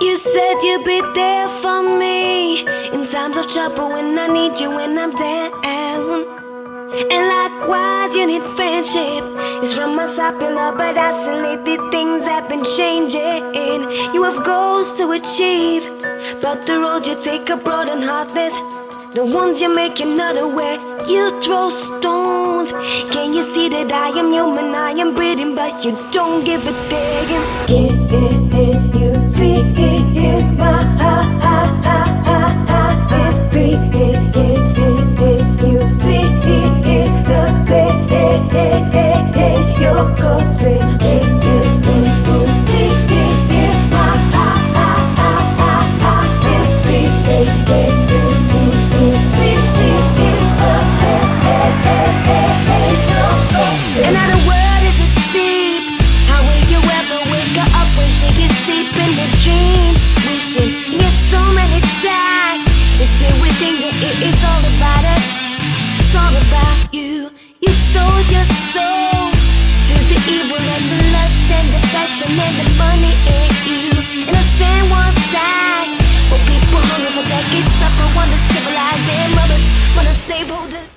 You said you'd be there for me in times of trouble when I need you when I'm down. And likewise, you need friendship. It's from us popular, but I still lately things have been changing. You have goals to achieve, but the road you take are broad and heartless. The ones you make you're not aware. You throw stones. Can you see that I am human, I am breathing, but you don't give a damn. Can you feel my heart is beating? Can you see the pain you're causing? Can you feel my heart is beating? Another word is a sleep. How will you ever wake her up when she gets deep in the dream? Wishing you so many times. It's still within you, it's all about us. It's all about